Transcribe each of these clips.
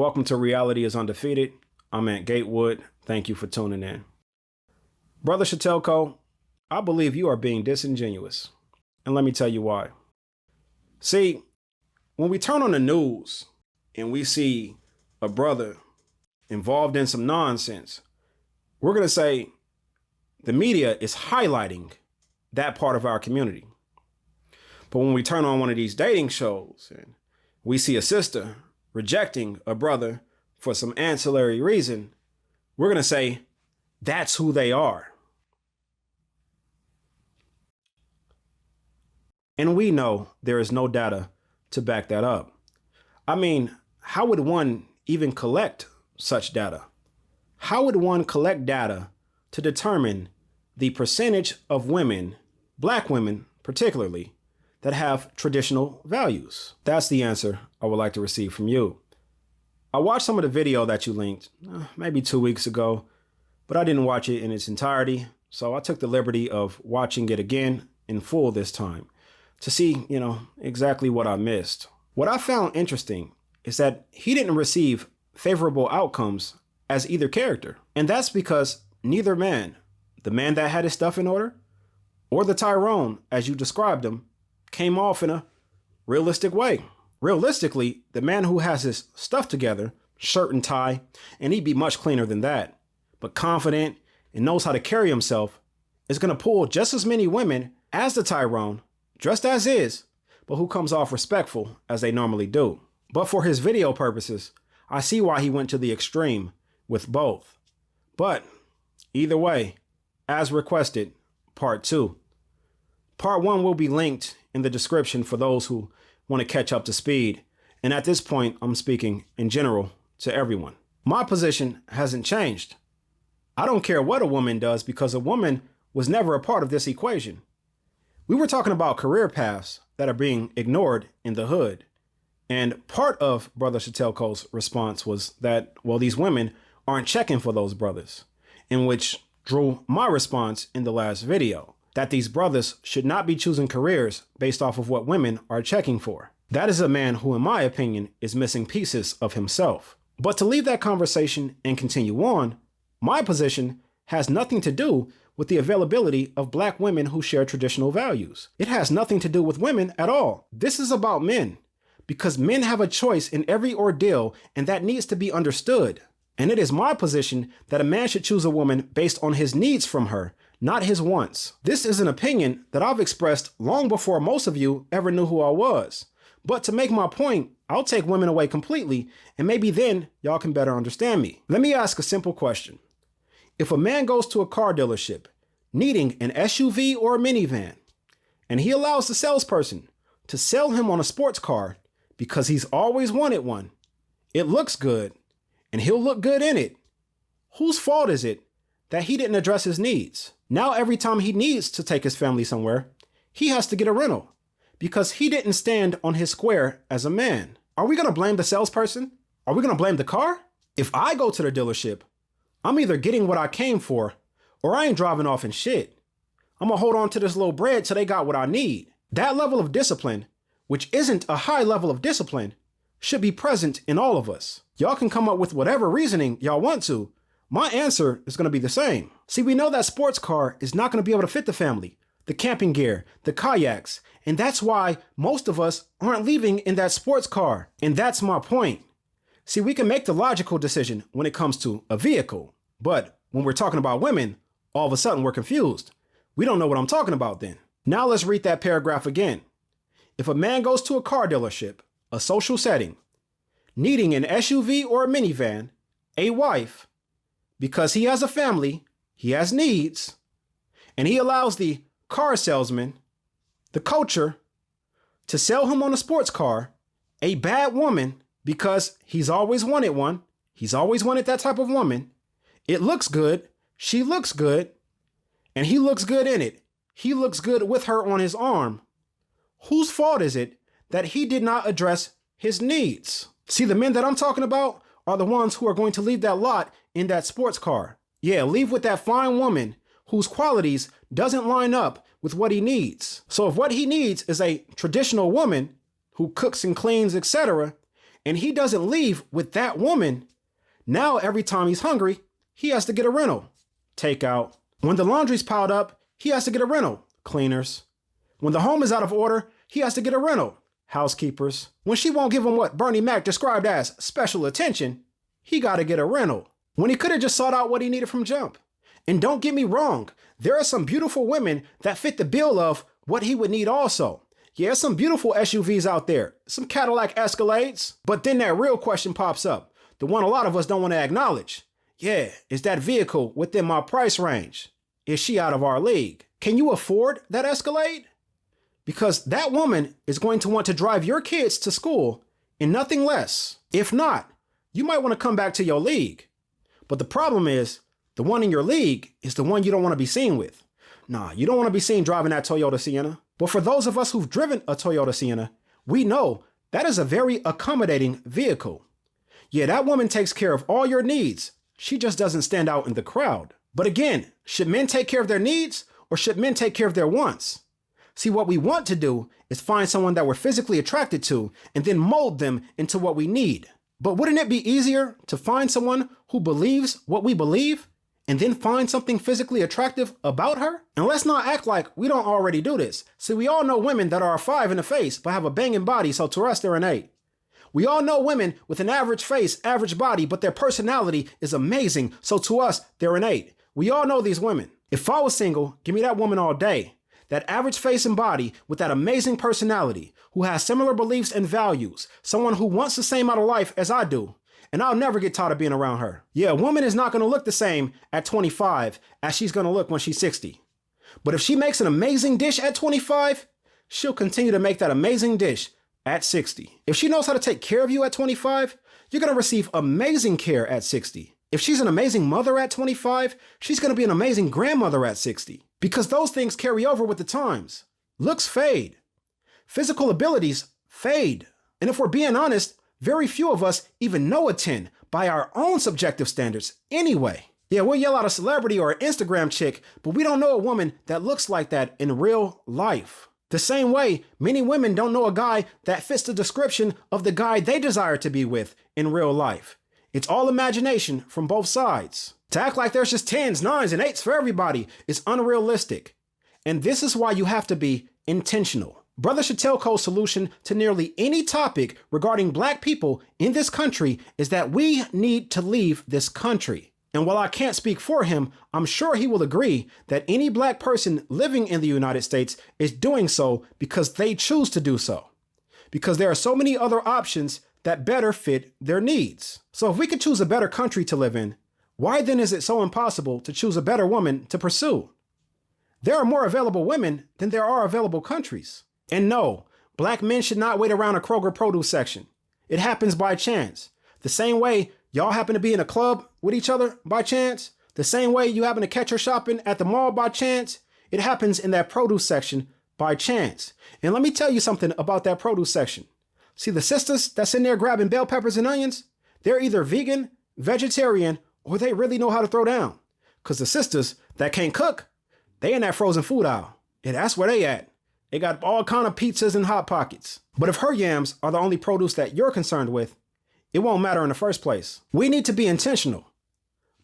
Welcome to Reality is Undefeated. I'm Ant Gatewood. Thank you for tuning in. Brother Shatelko, I believe you are being disingenuous. And let me tell you why. See, when we turn on the news and we see a brother involved in some nonsense, we're going to say the media is highlighting that part of our community. But when we turn on one of these dating shows and we see a sister rejecting a brother for some ancillary reason, we're going to say that's who they are. And we know there is no data to back that up. I mean, how would one even collect such data? How would one collect data to determine the percentage of women, Black women particularly, that have traditional values? That's the answer I would like to receive from you. I watched some of the video that you linked maybe 2 weeks ago, but I didn't watch it in its entirety. So I took the liberty of watching it again in full this time to see, exactly what I missed. What I found interesting is that he didn't receive favorable outcomes as either character. And that's because neither man, the man that had his stuff in order, or the Tyrone, as you described him, came off in a realistic way. Realistically, the man who has his stuff together, shirt and tie, and he'd be much cleaner than that, but confident and knows how to carry himself, is going to pull just as many women as the Tyrone, dressed as is, but who comes off respectful as they normally do. But for his video purposes, I see why he went to the extreme with both. But either way, as requested, part 2. Part 1 will be linked in the description for those who want to catch up to speed. And at this point, I'm speaking in general to everyone. My position hasn't changed. I don't care what a woman does because a woman was never a part of this equation. We were talking about career paths that are being ignored in the hood. And part of Brother Shatelko's response was that, well, these women aren't checking for those brothers, in which drew my response in the last video, that these brothers should not be choosing careers based off of what women are checking for. That is a man who, in my opinion, is missing pieces of himself. But to leave that conversation and continue on, my position has nothing to do with the availability of Black women who share traditional values. It has nothing to do with women at all. This is about men, because men have a choice in every ordeal, and that needs to be understood. And it is my position that a man should choose a woman based on his needs from her, not his wants. This is an opinion that I've expressed long before most of you ever knew who I was. But to make my point, I'll take women away completely, and maybe then y'all can better understand me. Let me ask a simple question. If a man goes to a car dealership needing an SUV or a minivan, and he allows the salesperson to sell him on a sports car because he's always wanted one, it looks good, and he'll look good in it, whose fault is it that he didn't address his needs? Now every time he needs to take his family somewhere, he has to get a rental because he didn't stand on his square as a man. Are we going to blame the salesperson? Are we going to blame the car? If I go to the dealership, I'm either getting what I came for or I ain't driving off in shit. I'm going to hold on to this little bread till they got what I need. That level of discipline, which isn't a high level of discipline, should be present in all of us. Y'all can come up with whatever reasoning y'all want to. My answer is going to be the same. See, we know that sports car is not going to be able to fit the family, the camping gear, the kayaks, and that's why most of us aren't leaving in that sports car. And that's my point. See, we can make the logical decision when it comes to a vehicle, but when we're talking about women, all of a sudden we're confused. We don't know what I'm talking about then. Now let's read that paragraph again. If a man goes to a car dealership, a social setting, needing an SUV or a minivan, a wife, because he has a family, he has needs, and he allows the car salesman, the culture, to sell him on a sports car, a bad woman, because he's always wanted one, he's always wanted that type of woman, it looks good, she looks good, and he looks good in it. He looks good with her on his arm. Whose fault is it that he did not address his needs? See, the men that I'm talking about are the ones who are going to leave that lot in that sports car. Yeah, leave with that fine woman whose qualities doesn't line up with what he needs. So if what he needs is a traditional woman who cooks and cleans, etc., and he doesn't leave with that woman, now every time he's hungry, he has to get a rental. Takeout. When the laundry's piled up, he has to get a rental. Cleaners. When the home is out of order, he has to get a rental. Housekeepers. When she won't give him what Bernie Mac described as special attention, he got to get a rental. When he could have just sought out what he needed from jump. And don't get me wrong, there are some beautiful women that fit the bill of what he would need also. Yeah, some beautiful SUVs out there, some Cadillac Escalades. But then that real question pops up, the one a lot of us don't want to acknowledge. Yeah, is that vehicle within my price range? Is she out of our league? Can you afford that Escalade? Because that woman is going to want to drive your kids to school in nothing less. If not, you might want to come back to your league. But the problem is, the one in your league is the one you don't want to be seen with. Nah, you don't want to be seen driving that Toyota Sienna. But for those of us who've driven a Toyota Sienna, we know that is a very accommodating vehicle. Yeah, that woman takes care of all your needs. She just doesn't stand out in the crowd. But again, should men take care of their needs or should men take care of their wants? See, what we want to do is find someone that we're physically attracted to and then mold them into what we need. But wouldn't it be easier to find someone who believes what we believe and then find something physically attractive about her? And let's not act like we don't already do this. See, we all know women that are a 5 in the face but have a banging body, so to us they're an 8. We all know women with an average face, average body, but their personality is amazing, so to us they're an 8. We all know these women. If I was single, give me that woman all day. That average face and body with that amazing personality, who has similar beliefs and values, someone who wants the same out of life as I do, and I'll never get tired of being around her. Yeah, a woman is not going to look the same at 25 as she's going to look when she's 60. But if she makes an amazing dish at 25, she'll continue to make that amazing dish at 60. If she knows how to take care of you at 25, you're going to receive amazing care at 60. If she's an amazing mother at 25, she's going to be an amazing grandmother at 60. Because those things carry over with the times. Looks fade. Physical abilities fade. And if we're being honest, very few of us even know a 10 by our own subjective standards anyway. Yeah, we'll yell out a celebrity or an Instagram chick, but we don't know a woman that looks like that in real life. The same way, many women don't know a guy that fits the description of the guy they desire to be with in real life. It's all imagination from both sides. To act like there's just 10s, 9s, and 8s for everybody is unrealistic. And this is why you have to be intentional. Brother Chatelco's solution to nearly any topic regarding Black people in this country is that we need to leave this country. And while I can't speak for him, I'm sure he will agree that any Black person living in the United States is doing so because they choose to do so. Because there are so many other options that better fit their needs. So if we could choose a better country to live in, why then is it so impossible to choose a better woman to pursue? There are more available women than there are available countries. And no, Black men should not wait around a Kroger produce section. It happens by chance. The same way y'all happen to be in a club with each other by chance, the same way you happen to catch her shopping at the mall by chance, it happens in that produce section by chance. And let me tell you something about that produce section. See, the sisters that's in there grabbing bell peppers and onions, they're either vegan, vegetarian, or they really know how to throw down. Because the sisters that can't cook, they in that frozen food aisle. And that's where they at. They got all kind of pizzas and Hot Pockets. But if her yams are the only produce that you're concerned with, it won't matter in the first place. We need to be intentional.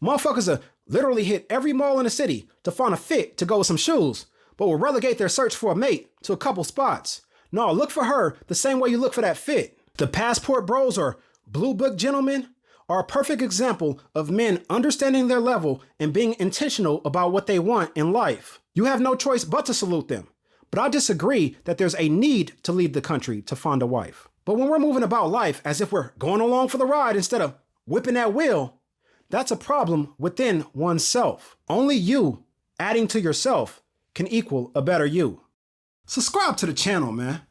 Motherfuckers will literally hit every mall in the city to find a fit to go with some shoes, but will relegate their search for a mate to a couple spots. No, look for her the same way you look for that fit. The passport bros or blue book gentlemen are a perfect example of men understanding their level and being intentional about what they want in life. You have no choice but to salute them. But I disagree that there's a need to leave the country to find a wife. But when we're moving about life as if we're going along for the ride instead of whipping that wheel, that's a problem within oneself. Only you adding to yourself can equal a better you. Subscribe to the channel, man.